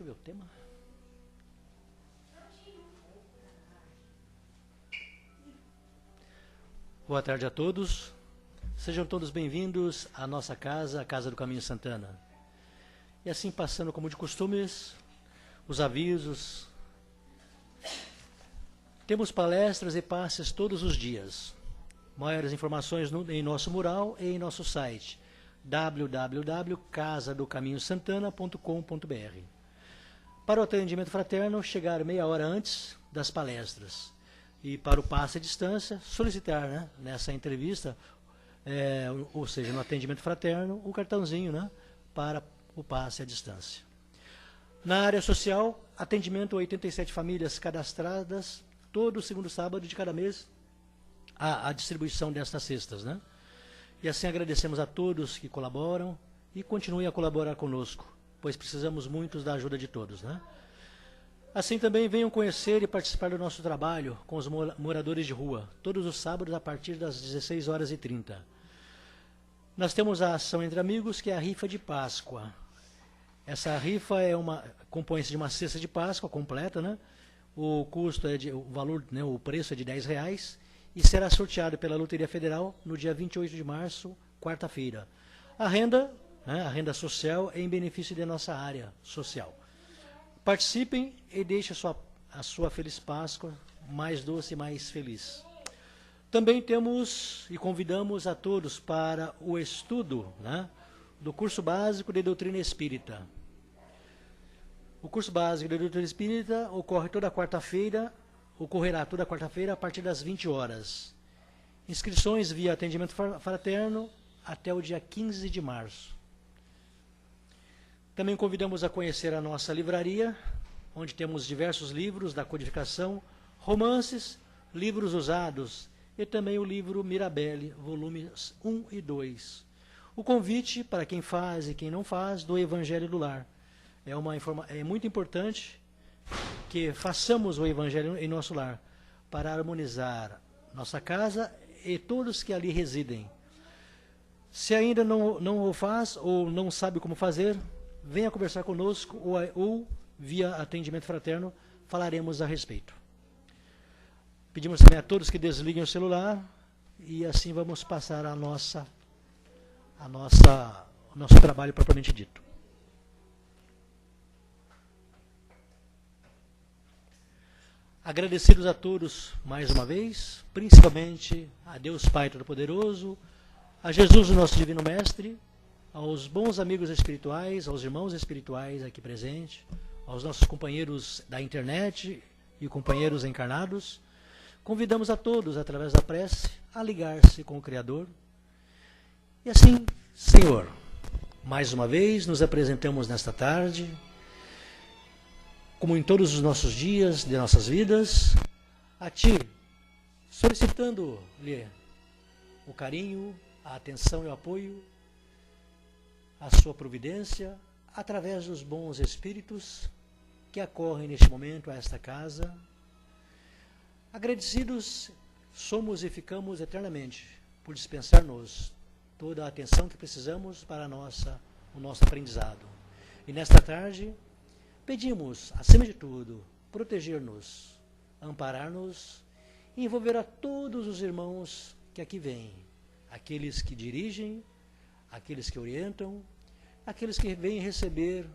Deixa eu ver o tema. Boa tarde a todos. Sejam todos bem-vindos à nossa casa, a Casa do Caminho Santana. E assim, passando como de costumes, os avisos. Temos palestras e passes todos os dias. Maiores informações em nosso mural e em nosso site www.casadocaminhosantana.com.br. Para o atendimento fraterno, chegar meia hora antes das palestras. E para o passe à distância, solicitar, nessa entrevista, ou seja, no atendimento fraterno, o cartãozinho, para o passe à distância. Na área social, atendimento a 87 famílias cadastradas, todo segundo sábado de cada mês, a distribuição destas cestas. E assim agradecemos a todos que colaboram e continuem a colaborar conosco, pois precisamos muito da ajuda de todos. Assim também venham conhecer e participar do nosso trabalho com os moradores de rua, todos os sábados a partir das 16h30. Nós temos a ação entre amigos, que é a rifa de Páscoa. Essa rifa compõe-se de uma cesta de Páscoa completa, O custo o preço é de R$10 e será sorteado pela Loteria Federal no dia 28 de março, quarta-feira. A renda social é em benefício da nossa área social. Participem e deixem a sua feliz Páscoa mais doce e mais feliz. Também temos e convidamos a todos para o estudo do curso básico de doutrina espírita. O curso básico de doutrina espírita ocorrerá toda quarta-feira a partir das 20 horas. Inscrições via atendimento fraterno até o dia 15 de março. Também convidamos a conhecer a nossa livraria, onde temos diversos livros da codificação, romances, livros usados e também o livro Mirabelle, volumes 1 e 2. O convite para quem faz e quem não faz do Evangelho do Lar. É muito importante que façamos o Evangelho em nosso lar, para harmonizar nossa casa e todos que ali residem. Se ainda não o faz ou não sabe como fazer, venha conversar conosco ou via atendimento fraterno, falaremos a respeito. Pedimos também a todos que desliguem o celular e assim vamos passar o nosso trabalho propriamente dito. Agradecidos a todos mais uma vez, principalmente a Deus Pai Todo-Poderoso, a Jesus, o nosso Divino Mestre, aos bons amigos espirituais, aos irmãos espirituais aqui presentes, aos nossos companheiros da internet e companheiros encarnados. Convidamos a todos, através da prece, a ligar-se com o Criador. E assim, Senhor, mais uma vez nos apresentamos nesta tarde, como em todos os nossos dias de nossas vidas, a Ti, solicitando-lhe o carinho, a atenção e o apoio, a sua providência, através dos bons espíritos que acorrem neste momento a esta casa. Agradecidos somos e ficamos eternamente por dispensar-nos toda a atenção que precisamos para o nosso aprendizado. E nesta tarde, pedimos, acima de tudo, proteger-nos, amparar-nos e envolver a todos os irmãos que aqui vêm, aqueles que dirigem, aqueles que orientam, aqueles que vêm receber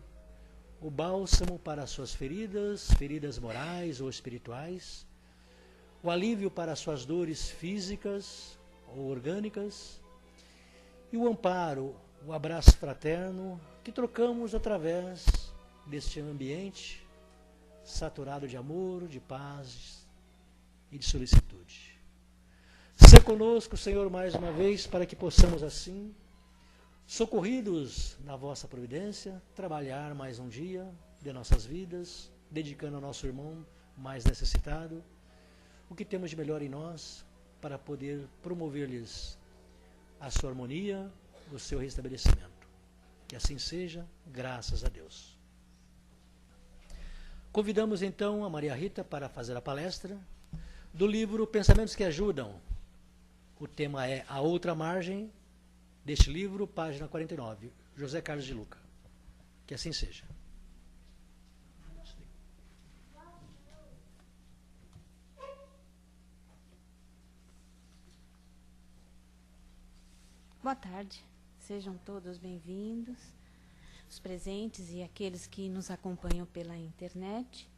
o bálsamo para as suas feridas morais ou espirituais, o alívio para as suas dores físicas ou orgânicas, e o amparo, o abraço fraterno que trocamos através deste ambiente saturado de amor, de paz e de solicitude. Se conosco, Senhor, mais uma vez, para que possamos assim, socorridos na vossa providência, trabalhar mais um dia de nossas vidas, dedicando ao nosso irmão mais necessitado o que temos de melhor em nós para poder promover-lhes a sua harmonia, o seu restabelecimento. Que assim seja, graças a Deus. Convidamos então a Maria Rita para fazer a palestra do livro Pensamentos que Ajudam. O tema é A Outra Margem, deste livro, página 49, José Carlos de Luca. Que assim seja. Boa tarde, sejam todos bem-vindos, os presentes e aqueles que nos acompanham pela internet.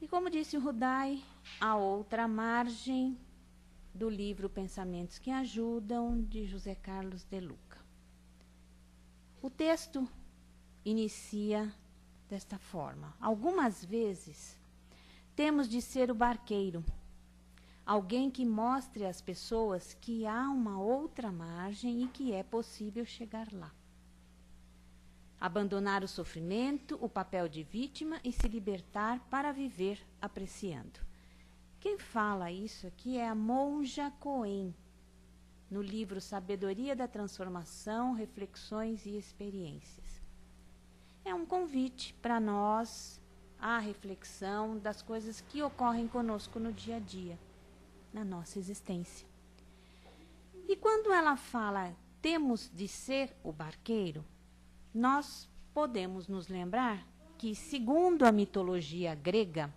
E como disse o Rudai, a outra margem do livro Pensamentos que Ajudam, de José Carlos de Luca. O texto inicia desta forma: algumas vezes temos de ser o barqueiro, alguém que mostre às pessoas que há uma outra margem e que é possível chegar lá. Abandonar o sofrimento, o papel de vítima e se libertar para viver apreciando. Quem fala isso aqui é a monja Cohen, no livro Sabedoria da Transformação, Reflexões e Experiências. É um convite para nós à reflexão das coisas que ocorrem conosco no dia a dia, na nossa existência. E quando ela fala temos de ser o barqueiro, nós podemos nos lembrar que, segundo a mitologia grega,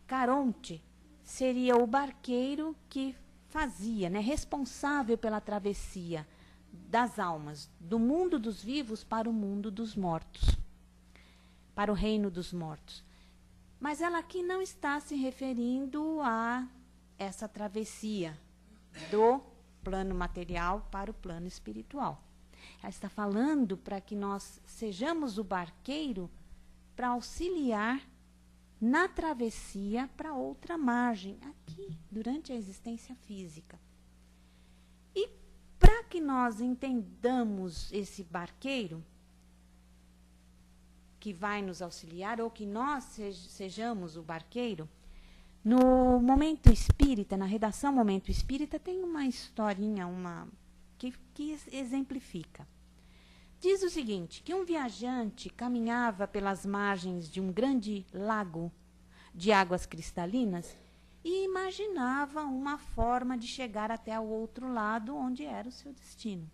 Caronte seria o barqueiro que fazia, responsável pela travessia das almas, do mundo dos vivos para o mundo dos mortos, para o reino dos mortos. Mas ela aqui não está se referindo a essa travessia do plano material para o plano espiritual. Ela está falando para que nós sejamos o barqueiro para auxiliar na travessia para outra margem, aqui, durante a existência física. E para que nós entendamos esse barqueiro, que vai nos auxiliar, ou que nós sejamos o barqueiro, no Momento Espírita, na redação Momento Espírita, tem uma historinha, que exemplifica. Diz o seguinte, que um viajante caminhava pelas margens de um grande lago de águas cristalinas e imaginava uma forma de chegar até o outro lado, onde era o seu destino.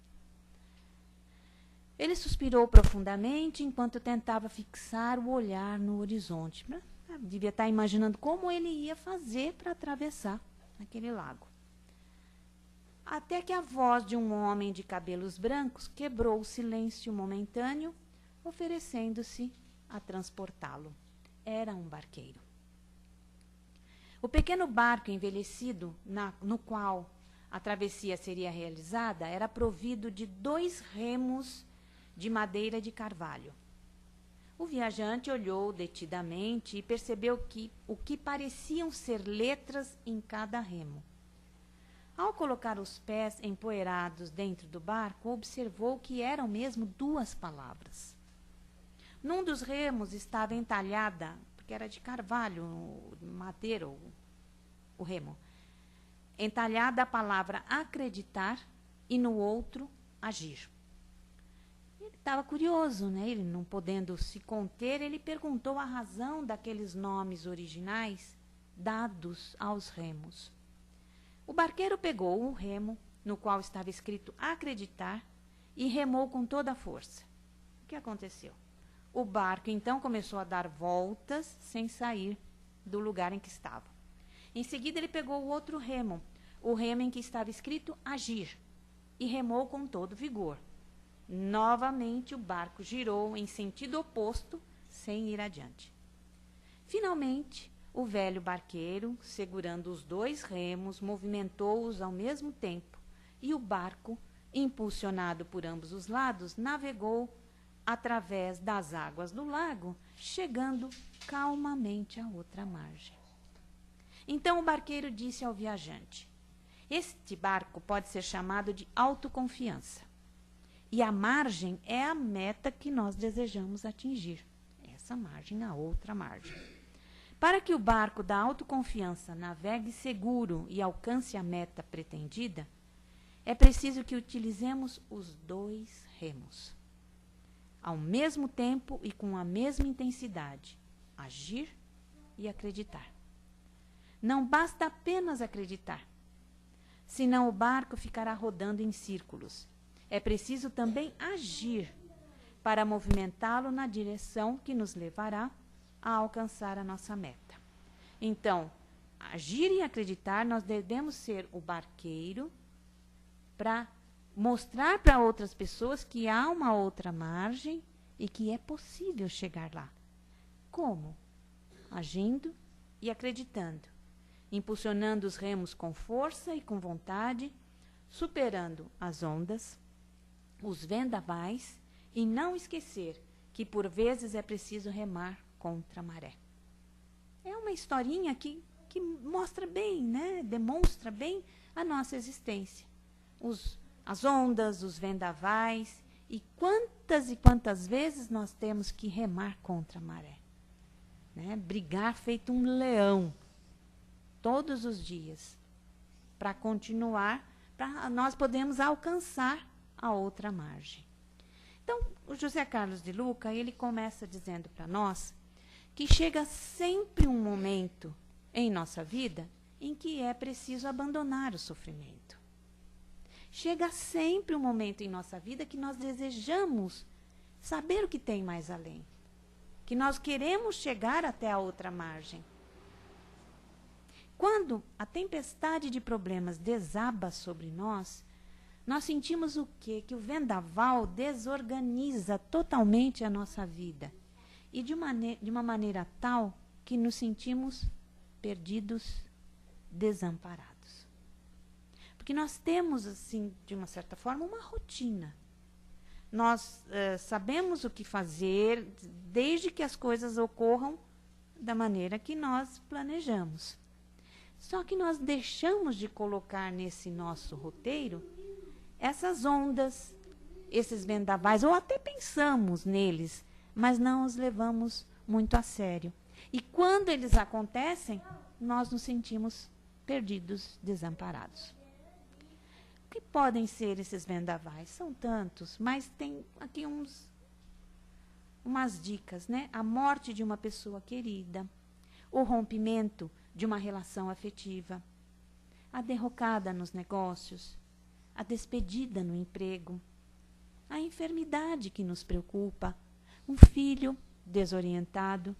Ele suspirou profundamente enquanto tentava fixar o olhar no horizonte. Devia estar imaginando como ele ia fazer para atravessar aquele lago. Até que a voz de um homem de cabelos brancos quebrou o silêncio momentâneo, oferecendo-se a transportá-lo. Era um barqueiro. O pequeno barco envelhecido, no qual a travessia seria realizada, era provido de 2 remos de madeira de carvalho. O viajante olhou detidamente e percebeu o que pareciam ser letras em cada remo. Ao colocar os pés empoeirados dentro do barco, observou que eram mesmo 2 palavras. Num dos remos estava entalhada, porque era de carvalho, madeira, o remo, entalhada a palavra acreditar e no outro, agir. Ele estava curioso, Ele não podendo se conter, ele perguntou a razão daqueles nomes originais dados aos remos. O barqueiro pegou o remo, no qual estava escrito acreditar, e remou com toda a força. O que aconteceu? O barco, então, começou a dar voltas sem sair do lugar em que estava. Em seguida, ele pegou o outro remo, o remo em que estava escrito agir, e remou com todo vigor. Novamente, o barco girou em sentido oposto, sem ir adiante. Finalmente, o velho barqueiro, segurando os 2 remos, movimentou-os ao mesmo tempo, e o barco, impulsionado por ambos os lados, navegou através das águas do lago, chegando calmamente à outra margem. Então o barqueiro disse ao viajante: este barco pode ser chamado de autoconfiança, e a margem é a meta que nós desejamos atingir. Essa margem, a outra margem. Para que o barco da autoconfiança navegue seguro e alcance a meta pretendida, é preciso que utilizemos os 2 remos, ao mesmo tempo e com a mesma intensidade, agir e acreditar. Não basta apenas acreditar, senão o barco ficará rodando em círculos. É preciso também agir para movimentá-lo na direção que nos levará a alcançar a nossa meta. Então, agir e acreditar, nós devemos ser o barqueiro para mostrar para outras pessoas que há uma outra margem e que é possível chegar lá. Como? Agindo e acreditando, impulsionando os remos com força e com vontade, superando as ondas, os vendavais, e não esquecer que por vezes é preciso remar contra a maré. É uma historinha que mostra bem, né? Demonstra bem a nossa existência. As ondas, os vendavais, e quantas vezes nós temos que remar contra a maré. Né? Brigar feito um leão, todos os dias, para continuar, para nós podermos alcançar a outra margem. Então, o José Carlos de Luca, ele começa dizendo para nós que chega sempre um momento em nossa vida em que é preciso abandonar o sofrimento. Chega sempre um momento em nossa vida que nós desejamos saber o que tem mais além, que nós queremos chegar até a outra margem. Quando a tempestade de problemas desaba sobre nós, nós sentimos o quê? Que o vendaval desorganiza totalmente a nossa vida. E de uma maneira tal que nos sentimos perdidos, desamparados. Porque nós temos, assim, de uma certa forma, uma rotina. Nós sabemos o que fazer desde que as coisas ocorram da maneira que nós planejamos. Só que nós deixamos de colocar nesse nosso roteiro essas ondas, esses vendavais, ou até pensamos neles, mas não os levamos muito a sério. E quando eles acontecem, nós nos sentimos perdidos, desamparados. O que podem ser esses vendavais? São tantos, mas tem aqui umas dicas, né? A morte de uma pessoa querida, o rompimento de uma relação afetiva, a derrocada nos negócios, a despedida no emprego, a enfermidade que nos preocupa, um filho desorientado.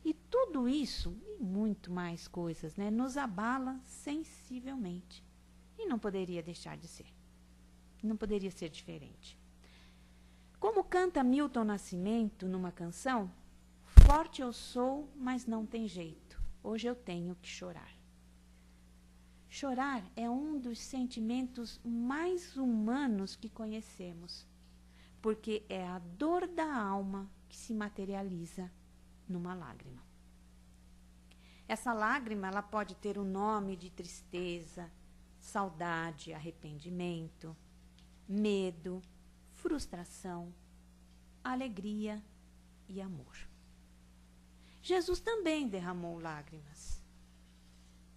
E tudo isso, e muito mais coisas, né, nos abala sensivelmente. E não poderia deixar de ser. Não poderia ser diferente. Como canta Milton Nascimento numa canção, forte eu sou, mas não tem jeito. Hoje eu tenho que chorar. Chorar é um dos sentimentos mais humanos que conhecemos, porque é a dor da alma que se materializa numa lágrima. Essa lágrima, ela pode ter o nome de tristeza, saudade, arrependimento, medo, frustração, alegria e amor. Jesus também derramou lágrimas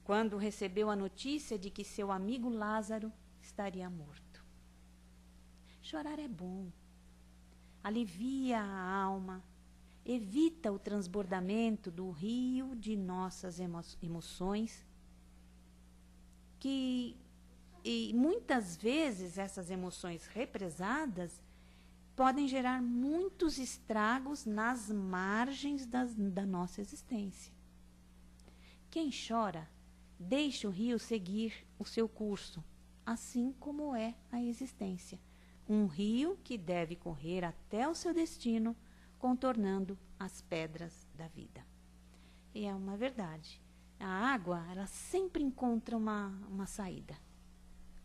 quando recebeu a notícia de que seu amigo Lázaro estaria morto. Chorar é bom, alivia a alma, evita o transbordamento do rio de nossas emoções, e muitas vezes essas emoções represadas podem gerar muitos estragos nas margens da nossa existência. Quem chora deixa o rio seguir o seu curso, assim como é a existência. Um rio que deve correr até o seu destino, contornando as pedras da vida. E é uma verdade. A água, ela sempre encontra uma saída.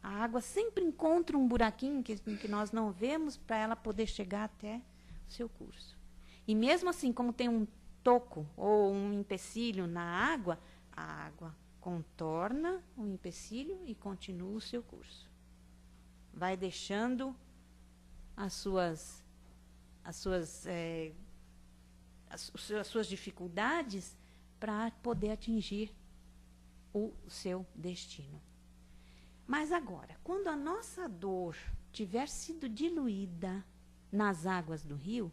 A água sempre encontra um buraquinho que nós não vemos para ela poder chegar até o seu curso. E mesmo assim, como tem um toco ou um empecilho na água, a água contorna o empecilho e continua o seu curso. Vai deixando as suas dificuldades para poder atingir o seu destino. Mas agora, quando a nossa dor tiver sido diluída nas águas do rio,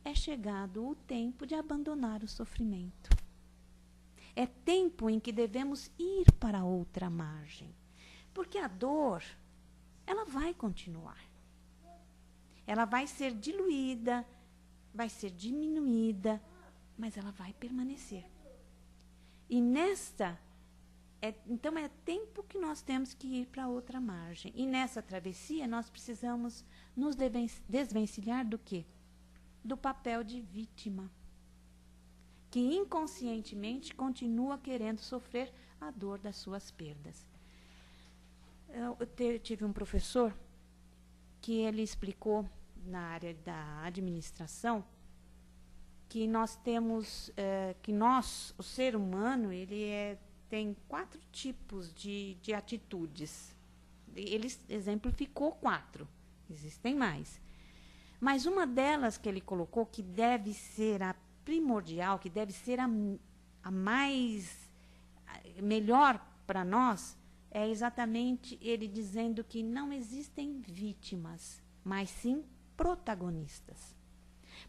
é chegado o tempo de abandonar o sofrimento. É tempo em que devemos ir para outra margem. Porque a dor, ela vai continuar. Ela vai ser diluída, vai ser diminuída, mas ela vai permanecer. E nesta Então, é tempo que nós temos que ir para outra margem. E nessa travessia, nós precisamos nos desvencilhar do quê? Do papel de vítima, que inconscientemente continua querendo sofrer a dor das suas perdas. Eu tive um professor que ele explicou na área da administração que nós temos, o ser humano, ele tem 4 tipos de atitudes. Ele exemplificou 4, existem mais. Mas uma delas que ele colocou, que deve ser a primordial, que deve ser a melhor para nós, é exatamente ele dizendo que não existem vítimas, mas sim protagonistas.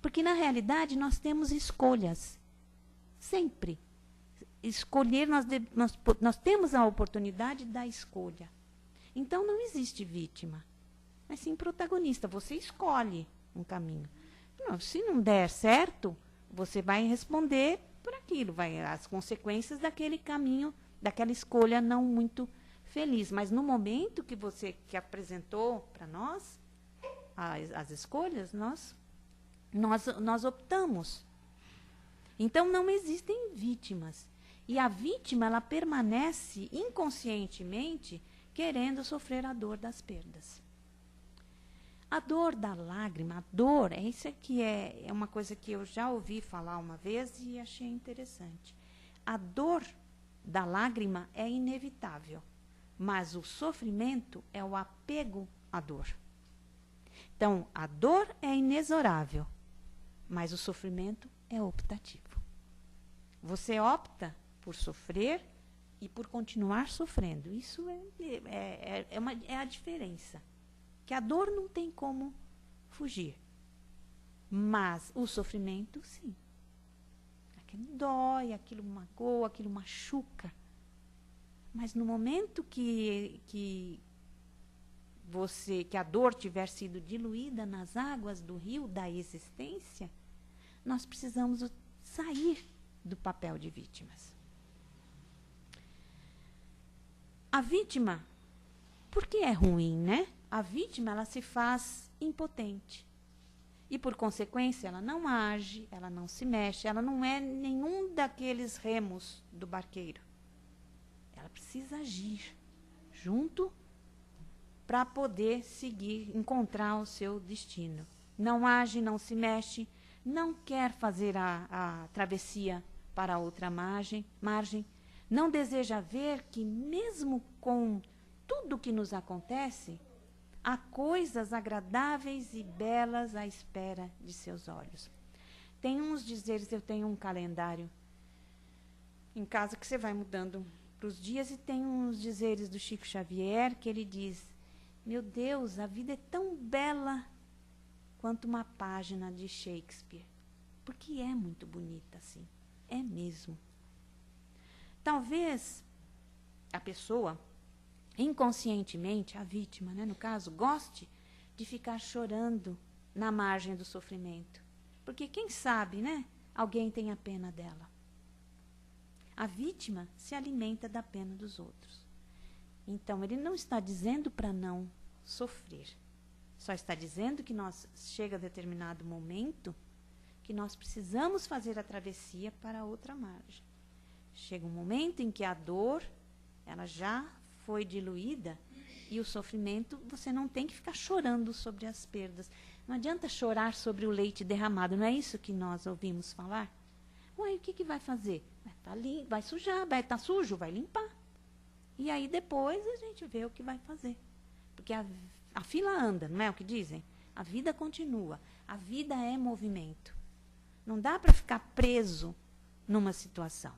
Porque, na realidade, nós temos escolhas. Sempre. Escolher, nós temos a oportunidade da escolha. Então, não existe vítima, mas sim protagonista. Você escolhe um caminho. Não, se não der certo, você vai responder por aquilo, as consequências daquele caminho, daquela escolha não muito feliz. Mas no momento que apresentou para nós as escolhas, nós optamos. Então, não existem vítimas. E a vítima, ela permanece inconscientemente querendo sofrer a dor das perdas. A dor da lágrima, a dor, isso aqui é uma coisa que eu já ouvi falar uma vez e achei interessante. A dor da lágrima é inevitável, mas o sofrimento é o apego à dor. Então, a dor é inexorável, mas o sofrimento é optativo. Você opta por sofrer e por continuar sofrendo. Isso é a diferença. Que a dor não tem como fugir. Mas o sofrimento, sim. Aquilo dói, aquilo magoa, aquilo machuca. Mas no momento que a dor tiver sido diluída nas águas do rio da existência, nós precisamos sair do papel de vítimas. A vítima, por que é ruim, né? A vítima, ela se faz impotente. E, por consequência, ela não age, ela não se mexe, ela não é nenhum daqueles remos do barqueiro. Ela precisa agir junto para poder seguir, encontrar o seu destino. Não age, não se mexe, não quer fazer a travessia para outra margem, não deseja ver que, mesmo com tudo que nos acontece, há coisas agradáveis e belas à espera de seus olhos. Tem uns dizeres, eu tenho um calendário em casa que você vai mudando para os dias, e tem uns dizeres do Chico Xavier que ele diz: meu Deus, a vida é tão bela quanto uma página de Shakespeare. Porque é muito bonita assim, é mesmo. Talvez a pessoa, inconscientemente, a vítima, né, no caso, goste de ficar chorando na margem do sofrimento. Porque, quem sabe, né, alguém tenha pena dela. A vítima se alimenta da pena dos outros. Então, ele não está dizendo para não sofrer. Só está dizendo que chega a determinado momento que nós precisamos fazer a travessia para outra margem. Chega um momento em que a dor, ela já foi diluída, e o sofrimento, você não tem que ficar chorando sobre as perdas. Não adianta chorar sobre o leite derramado, não é isso que nós ouvimos falar? Ué, o que vai fazer? Vai sujar, vai estar sujo, vai limpar. E aí depois a gente vê o que vai fazer. Porque a fila anda, não é o que dizem? A vida continua, a vida é movimento. Não dá para ficar preso numa situação.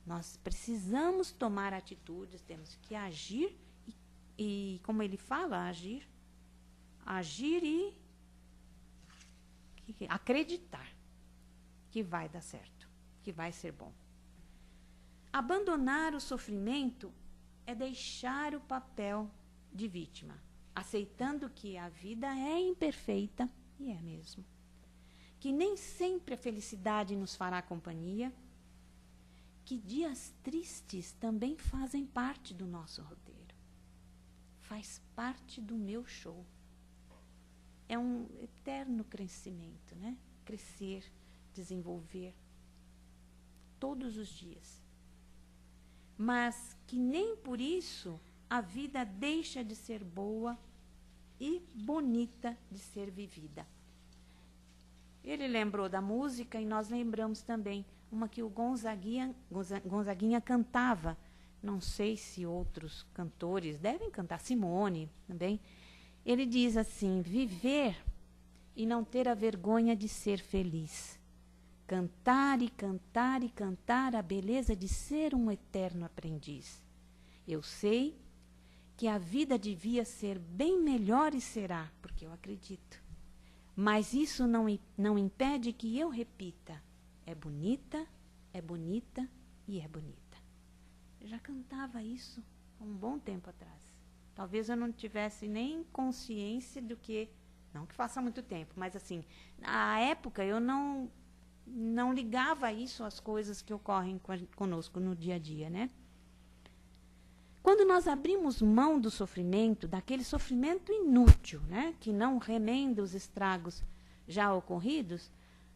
Nós precisamos tomar atitudes, temos que agir e como ele fala, agir e acreditar que vai dar certo, que vai ser bom. Abandonar o sofrimento é deixar o papel de vítima, aceitando que a vida é imperfeita, e é mesmo. Que nem sempre a felicidade nos fará companhia, que dias tristes também fazem parte do nosso roteiro. Faz parte do meu show. É um eterno crescimento, né? Crescer, desenvolver, todos os dias. Mas que nem por isso a vida deixa de ser boa e bonita de ser vivida. Ele lembrou da música e nós lembramos também uma que o Gonzaguinha cantava. Não sei se outros cantores devem cantar, Simone também. Ele diz assim: viver e não ter a vergonha de ser feliz. Cantar e cantar e cantar a beleza de ser um eterno aprendiz. Eu sei que a vida devia ser bem melhor e será, porque eu acredito. Mas isso não impede que eu repita. É bonita e é bonita. Eu já cantava isso há um bom tempo atrás. Talvez eu não tivesse nem consciência do que... Não que faça muito tempo, mas assim, na época eu não ligava isso às coisas que ocorrem conosco no dia a dia, né? Quando nós abrimos mão do sofrimento, daquele sofrimento inútil, né, que não remenda os estragos já ocorridos,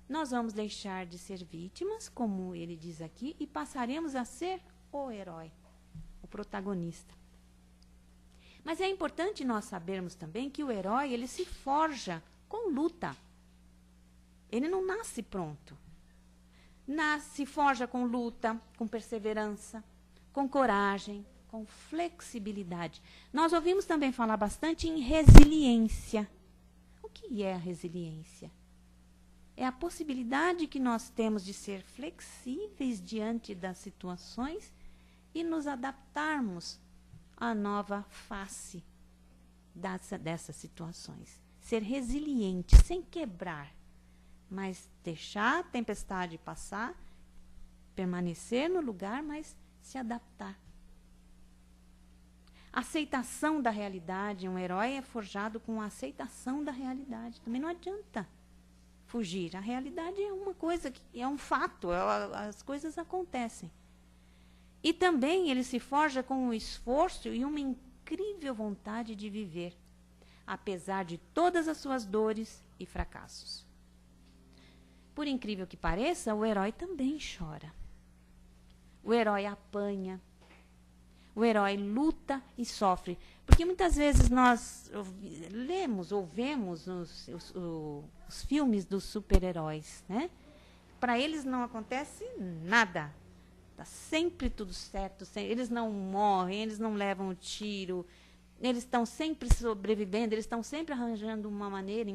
nós vamos deixar de ser vítimas, como ele diz aqui, e passaremos a ser o herói, o protagonista. Mas é importante nós sabermos também que o herói, ele se forja com luta. Ele não nasce pronto. Se forja com luta, com perseverança, com coragem, com flexibilidade. Nós ouvimos também falar bastante em resiliência. O que é a resiliência? É a possibilidade que nós temos de ser flexíveis diante das situações e nos adaptarmos à nova face dessas situações. Ser resiliente, sem quebrar, mas deixar a tempestade passar, permanecer no lugar, mas se adaptar. Aceitação da realidade. Um herói é forjado com a aceitação da realidade. Também não adianta fugir. A realidade é uma coisa, é um fato, as coisas acontecem. E também ele se forja com um esforço e uma incrível vontade de viver, apesar de todas as suas dores e fracassos. Por incrível que pareça, o herói também chora. O herói apanha. O herói luta e sofre. Porque muitas vezes nós lemos ou vemos os filmes dos super-heróis, né? Para eles não acontece nada. Está sempre tudo certo. Eles não morrem, eles não levam tiro. Eles estão sempre sobrevivendo, eles estão sempre arranjando uma maneira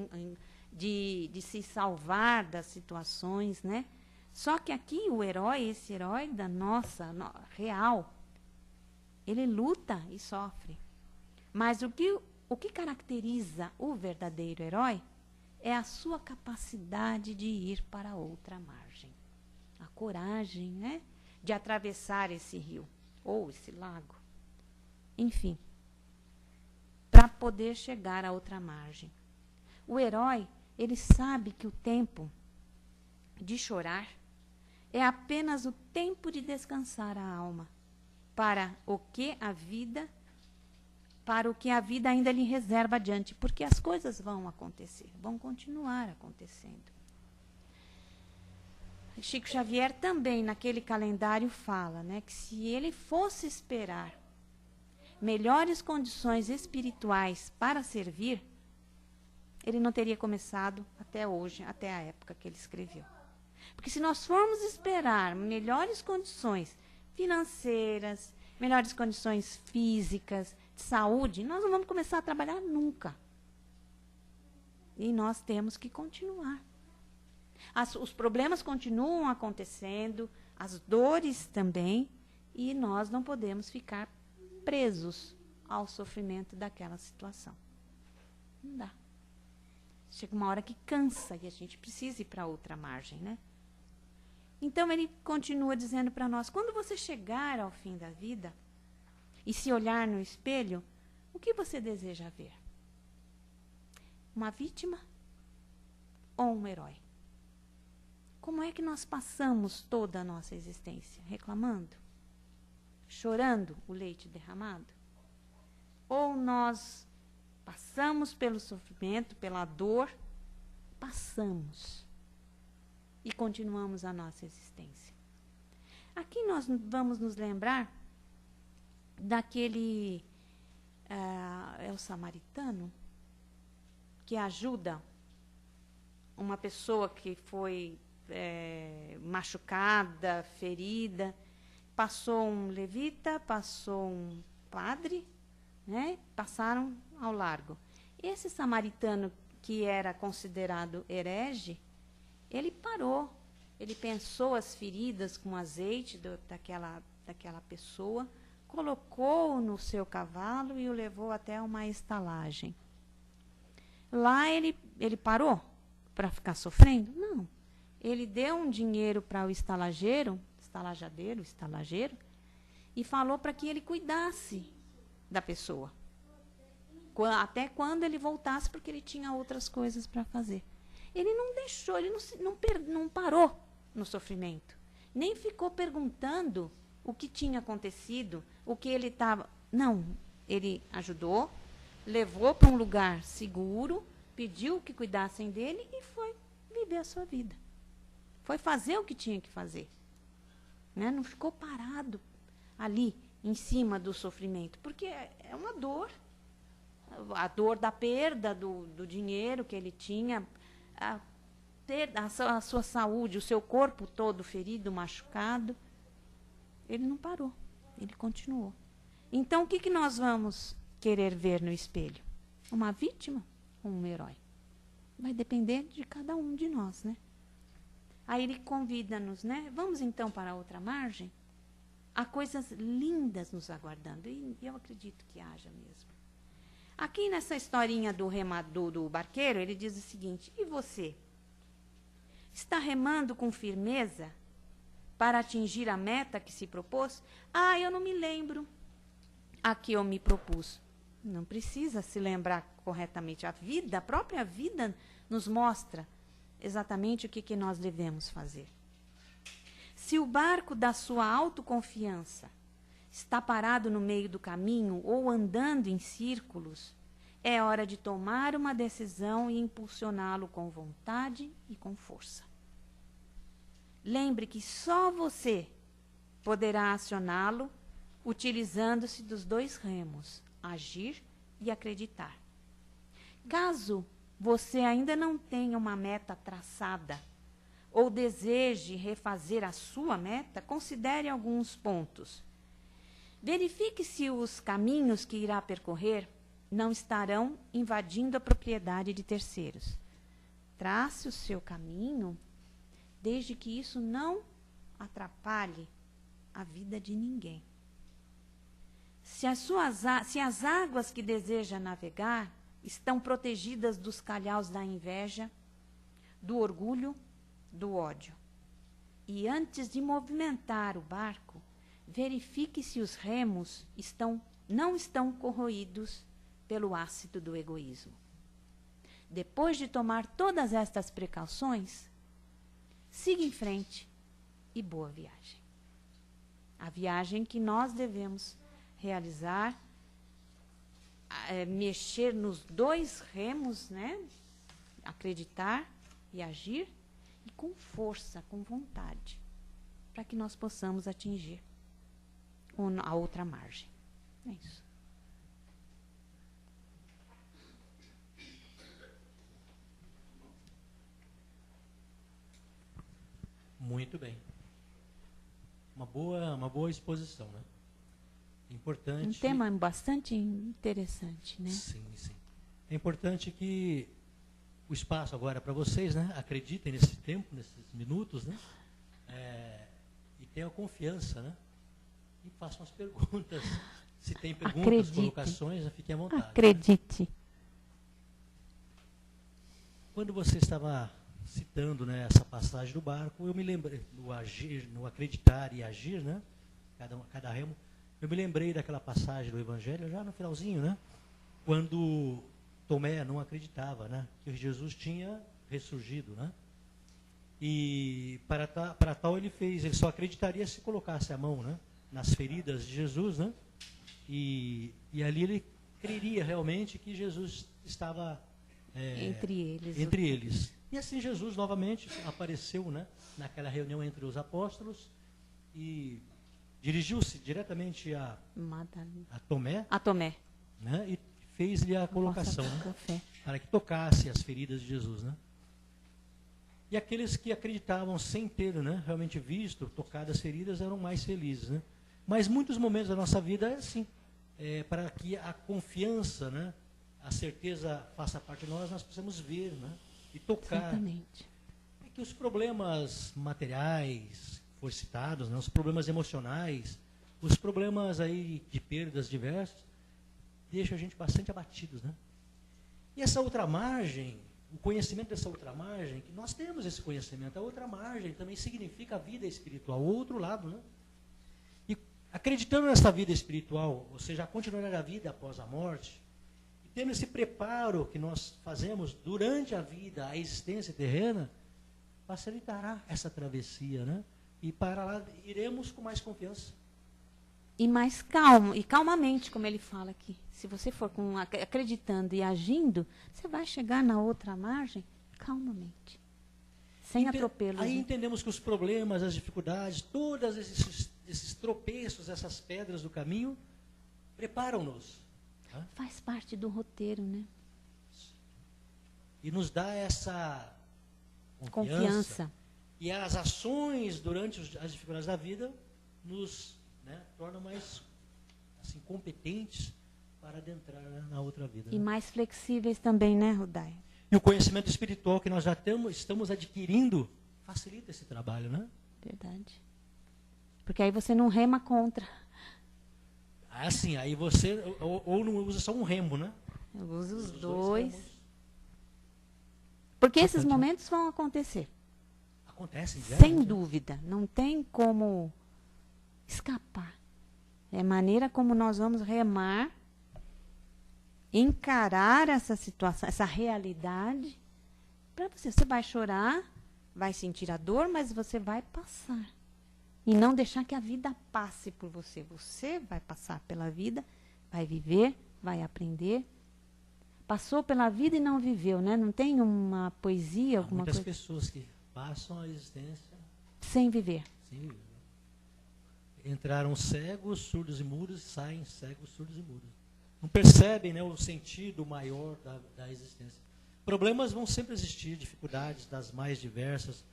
de se salvar das situações, né? Só que aqui o herói, esse herói da nossa, real, ele luta e sofre. Mas o que caracteriza o verdadeiro herói é a sua capacidade de ir para outra margem. A coragem, né, de atravessar esse rio ou esse lago. Enfim, para poder chegar a outra margem. O herói, ele sabe que o tempo de chorar é apenas o tempo de descansar a alma para o que a vida ainda lhe reserva adiante, porque as coisas vão acontecer, vão continuar acontecendo. Chico Xavier também, naquele calendário, fala, né, que se ele fosse esperar melhores condições espirituais para servir, ele não teria começado até hoje, até a época que ele escreveu. Porque se nós formos esperar melhores condições financeiras, melhores condições físicas, de saúde, nós não vamos começar a trabalhar nunca. E nós temos que continuar. Os problemas continuam acontecendo, as dores também, e nós não podemos ficar presos ao sofrimento daquela situação. Não dá. Chega uma hora que cansa e a gente precisa ir para outra margem, né? Então ele continua dizendo para nós, quando você chegar ao fim da vida e se olhar no espelho, o que você deseja ver? Uma vítima ou um herói? como é que nós passamos toda a nossa existência? Reclamando? Chorando o leite derramado? Ou nós passamos pelo sofrimento, pela dor, passamos e continuamos a nossa existência? Aqui nós vamos nos lembrar daquele, é o samaritano, que ajuda uma pessoa que foi machucada, ferida. Passou um levita, passou um padre, né? Passaram ao largo. Esse samaritano, que era considerado herege, ele parou, ele pensou as feridas com azeite daquela pessoa, colocou no seu cavalo e o levou até uma estalagem. Lá ele parou para ficar sofrendo? Não. Ele deu um dinheiro para o estalageiro, e falou para que ele cuidasse da pessoa. Até quando ele voltasse, porque ele tinha outras coisas para fazer. Ele não deixou, ele não parou no sofrimento. Nem ficou perguntando o que tinha acontecido, o que ele estava... Não, ele ajudou, levou para um lugar seguro, pediu que cuidassem dele e foi viver a sua vida. Foi fazer o que tinha que fazer. Né? Não ficou parado ali, em cima do sofrimento, porque é uma dor. A dor da perda do dinheiro que ele tinha, a sua saúde, o seu corpo todo ferido, machucado. Ele não parou, ele continuou. Então, o que nós vamos querer ver no espelho? Uma vítima ou um herói? Vai depender de cada um de nós, né? Aí ele convida-nos, né? Vamos então para a outra margem? Há coisas lindas nos aguardando, e eu acredito que haja mesmo. Aqui nessa historinha do remador, do barqueiro, ele diz o seguinte: e você? Está remando com firmeza para atingir a meta que se propôs? Ah, eu não me lembro a que eu me propus. Não precisa se lembrar corretamente. A própria vida nos mostra exatamente o que nós devemos fazer. Se o barco da sua autoconfiança está parado no meio do caminho ou andando em círculos, é hora de tomar uma decisão e impulsioná-lo com vontade e com força. Lembre que só você poderá acioná-lo utilizando-se dos dois remos, agir e acreditar. Caso você ainda não tenha uma meta traçada ou deseje refazer a sua meta, considere alguns pontos. Verifique se os caminhos que irá percorrer não estarão invadindo a propriedade de terceiros. Trace o seu caminho, desde que isso não atrapalhe a vida de ninguém. Se as águas que deseja navegar estão protegidas dos calhaus da inveja, do orgulho, do ódio. E antes de movimentar o barco, verifique se os remos não estão corroídos pelo ácido do egoísmo. Depois de tomar todas estas precauções, siga em frente e boa viagem. A viagem que nós devemos realizar, mexer nos dois remos, né? Acreditar e agir, e com força, com vontade, para que nós possamos atingir a outra margem. É isso. Muito bem. Uma boa exposição, né? Importante. Um tema bastante interessante, né? Sim, sim. É importante que o espaço agora para vocês, né? Acreditem nesse tempo, nesses minutos, né? E tenham confiança, né? E façam as perguntas. Se tem perguntas, Acredite. Colocações, fiquem à vontade. Acredite. Né? Quando você estava citando, né, essa passagem do barco, eu me lembrei, no acreditar e agir, né? Cada remo. Eu me lembrei daquela passagem do Evangelho, já no finalzinho, né? Quando Tomé não acreditava, né? Que Jesus tinha ressurgido, né? E para tal ele só acreditaria se colocasse a mão, né, nas feridas de Jesus, né? E ali ele creria realmente que Jesus estava entre eles. E assim Jesus novamente apareceu, né, naquela reunião entre os apóstolos e dirigiu-se diretamente a Tomé, né, e fez-lhe a colocação, né, para que tocasse as feridas de Jesus, né? E aqueles que acreditavam sem ter, né, realmente visto, tocado as feridas, eram mais felizes, né? Mas muitos momentos da nossa vida é assim, para que a confiança, né, a certeza faça parte de nós precisamos ver, né, e tocar. Exatamente. É que os problemas materiais, foram citados, né, os problemas emocionais, os problemas aí de perdas diversas, deixam a gente bastante abatidos, né? E essa outra margem, o conhecimento dessa outra margem, que nós temos esse conhecimento, a outra margem também significa a vida espiritual, o outro lado, né? E acreditando nessa vida espiritual, ou seja, a continuidade da vida após a morte, e tendo esse preparo que nós fazemos durante a vida, a existência terrena, facilitará essa travessia, né? E para lá iremos com mais confiança. E mais calmo, e calmamente, como ele fala aqui. Se você for acreditando e agindo, você vai chegar na outra margem calmamente, sem atropelos. Aí entendemos que os problemas, as dificuldades, todos esses tropeços, essas pedras do caminho, preparam-nos. Tá? Faz parte do roteiro, né? E nos dá essa confiança. E as ações durante as dificuldades da vida nos, né, tornam mais assim, competentes para adentrar, né, na outra vida. E né? mais flexíveis também, né, Rudai? E o conhecimento espiritual que nós já estamos adquirindo facilita esse trabalho, né? Verdade. Porque aí você não rema contra. Assim, aí você ou não usa só um remo, né? Eu uso os dois. Porque esses momentos vão acontecer. Acontecem, sem dúvida. Não tem como escapar. É a maneira como nós vamos remar, encarar essa situação, essa realidade. Para você. Você vai chorar, vai sentir a dor, mas você vai passar. E não deixar que a vida passe por você. Você vai passar pela vida, vai viver, vai aprender. Passou pela vida e não viveu, né? Não tem uma poesia, alguma coisa? Muitas pessoas que passam a existência sem viver. Sem viver. Entraram cegos, surdos e mudos, saem cegos, surdos e mudos. Não percebem, né, o sentido maior da existência. Problemas vão sempre existir, dificuldades das mais diversas.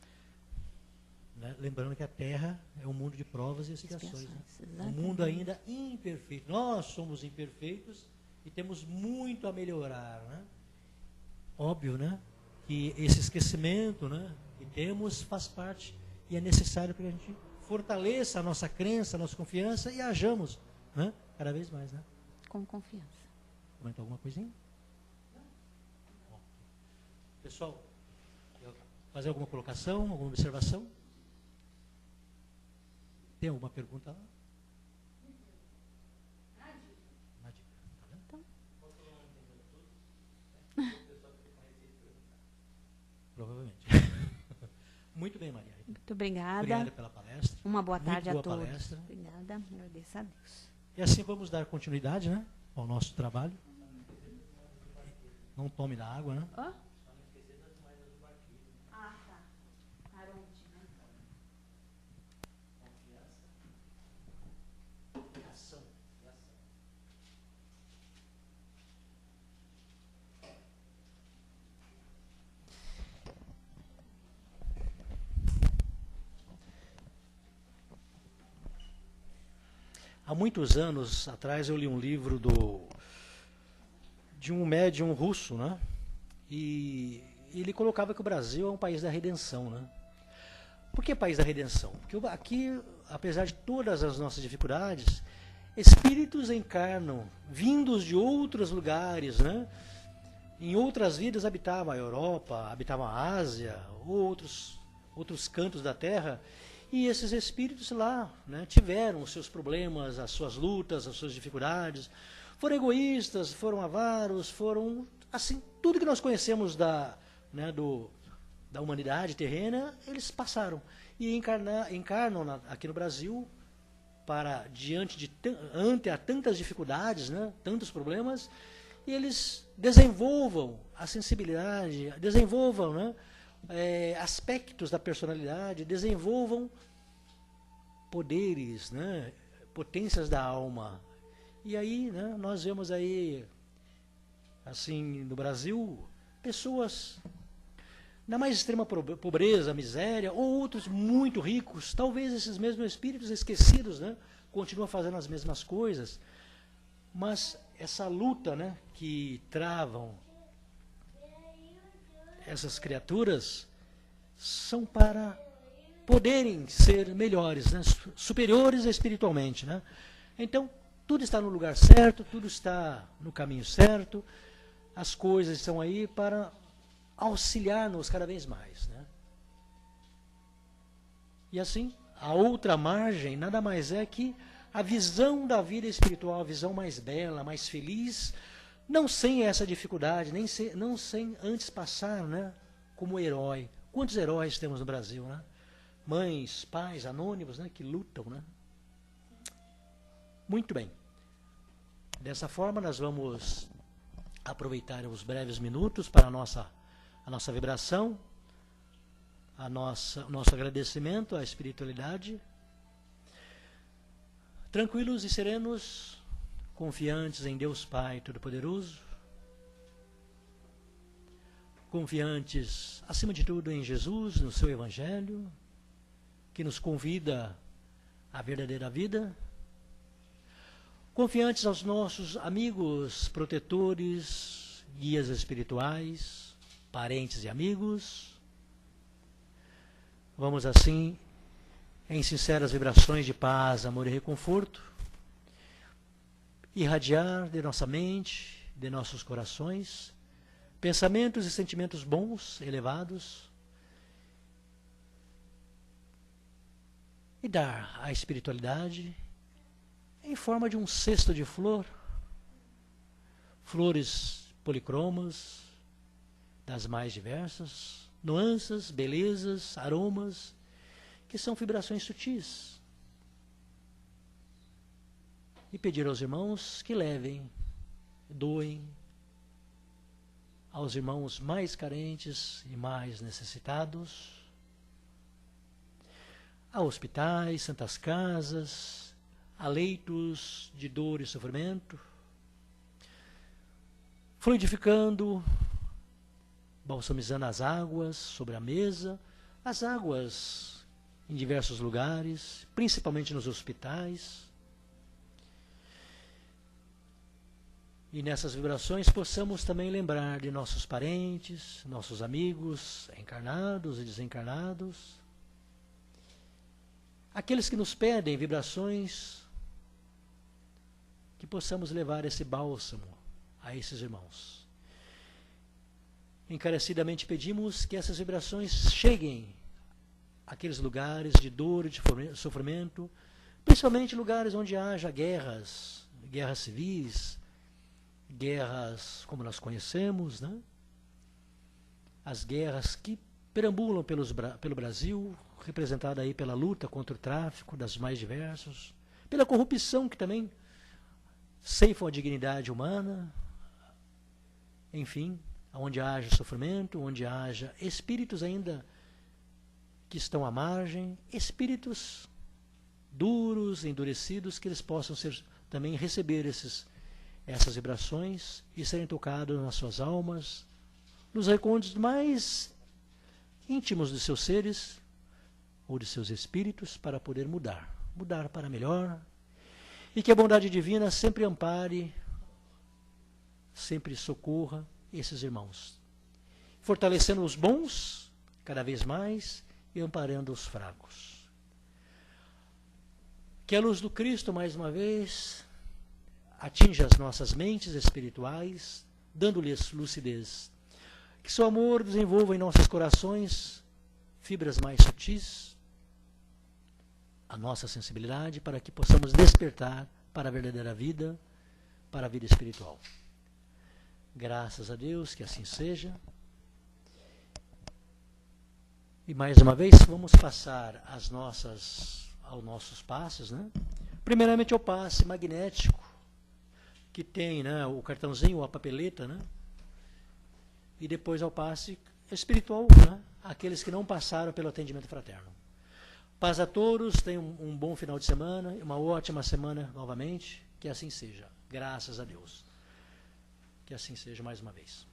Né? Lembrando que a Terra é um mundo de provas e expiações. Né? Um mundo ainda imperfeito. Nós somos imperfeitos e temos muito a melhorar. Né? Óbvio, né, que esse esquecimento, né, que temos faz parte e é necessário que a gente fortaleça a nossa crença, a nossa confiança e hajamos, né, cada vez mais. Né? Com confiança. Comentou alguma coisinha? Bom. Pessoal, fazer alguma colocação, alguma observação? Tem alguma pergunta lá? Nádia. Tá vendo? Então. Provavelmente. Muito bem, Maria. Muito obrigada. Obrigada pela palestra. Uma boa tarde Muito a boa todos. Palestra. Obrigada. Agradeço a Deus. E assim vamos dar continuidade, né, ao nosso trabalho. Não tome da água, né? Oh? Ah, tá. Aronte, né? Ação. Há muitos anos atrás eu li um livro de um médium russo, né? E ele colocava que o Brasil é um país da redenção, né? Por que país da redenção? Porque aqui, apesar de todas as nossas dificuldades, espíritos encarnam, vindos de outros lugares, né? Em outras vidas habitavam a Europa, habitavam a Ásia, outros cantos da Terra. E esses espíritos lá, né, tiveram os seus problemas, as suas lutas, as suas dificuldades. Foram egoístas, foram avaros, foram, assim, tudo que nós conhecemos da da humanidade terrena, eles passaram. E encarnam aqui no Brasil ante a tantas dificuldades, né, tantos problemas, e eles desenvolvam a sensibilidade, desenvolvam, né, aspectos da personalidade, desenvolvam poderes, né, potências da alma. E aí, né, nós vemos aí, assim, no Brasil, pessoas na mais extrema pobreza, miséria, ou outros muito ricos, talvez esses mesmos espíritos esquecidos, né, continuam fazendo as mesmas coisas, mas essa luta, né, que travam essas criaturas são para poderem ser melhores, né, superiores espiritualmente, né? Então, tudo está no lugar certo, tudo está no caminho certo, as coisas estão aí para auxiliar-nos cada vez mais, né? E assim, a outra margem nada mais é que a visão da vida espiritual, a visão mais bela, mais feliz, não sem essa dificuldade, não sem antes passar, né, como herói. Quantos heróis temos no Brasil, né? Mães, pais, anônimos, né, que lutam, né? Muito bem. Dessa forma, nós vamos aproveitar os breves minutos para a nossa vibração, o nosso agradecimento à espiritualidade. Tranquilos e serenos, confiantes em Deus Pai Todo-Poderoso, confiantes, acima de tudo, em Jesus, no seu Evangelho, que nos convida à verdadeira vida, confiantes aos nossos amigos, protetores, guias espirituais, parentes e amigos. Vamos assim, em sinceras vibrações de paz, amor e reconforto, irradiar de nossa mente, de nossos corações, pensamentos e sentimentos bons, elevados, e dar à espiritualidade em forma de um cesto de flores policromas, das mais diversas, nuances, belezas, aromas, que são vibrações sutis. E pedir aos irmãos que levem, doem aos irmãos mais carentes e mais necessitados, a hospitais, santas casas, a leitos de dor e sofrimento, fluidificando, balsamizando as águas sobre a mesa, as águas em diversos lugares, principalmente nos hospitais. E nessas vibrações possamos também lembrar de nossos parentes, nossos amigos, encarnados e desencarnados, aqueles que nos pedem vibrações, que possamos levar esse bálsamo a esses irmãos. Encarecidamente pedimos que essas vibrações cheguem àqueles lugares de dor e de sofrimento, principalmente lugares onde haja guerras civis, guerras como nós conhecemos, né? As guerras que perambulam pelo Brasil, representada aí pela luta contra o tráfico das mais diversos, pela corrupção que também ceifam a dignidade humana, enfim, onde haja sofrimento, onde haja espíritos ainda que estão à margem, espíritos duros, endurecidos, que eles possam também receber essas vibrações e serem tocados nas suas almas, nos recônditos mais íntimos dos seus seres ou de seus espíritos, para poder mudar para melhor, e que a bondade divina sempre ampare, sempre socorra esses irmãos, fortalecendo os bons cada vez mais e amparando os fracos. Que a luz do Cristo, mais uma vez, atinja as nossas mentes espirituais, dando-lhes lucidez. Que seu amor desenvolva em nossos corações fibras mais sutis, a nossa sensibilidade, para que possamos despertar para a verdadeira vida, para a vida espiritual. Graças a Deus, que assim seja. E mais uma vez, vamos passar aos nossos passes, né? Primeiramente, o passe magnético, que tem, né, o cartãozinho, a papeleta, né? E depois ao passe espiritual, né? Aqueles que não passaram pelo atendimento fraterno. Paz a todos, tenham um bom final de semana, uma ótima semana novamente, que assim seja, graças a Deus. Que assim seja mais uma vez.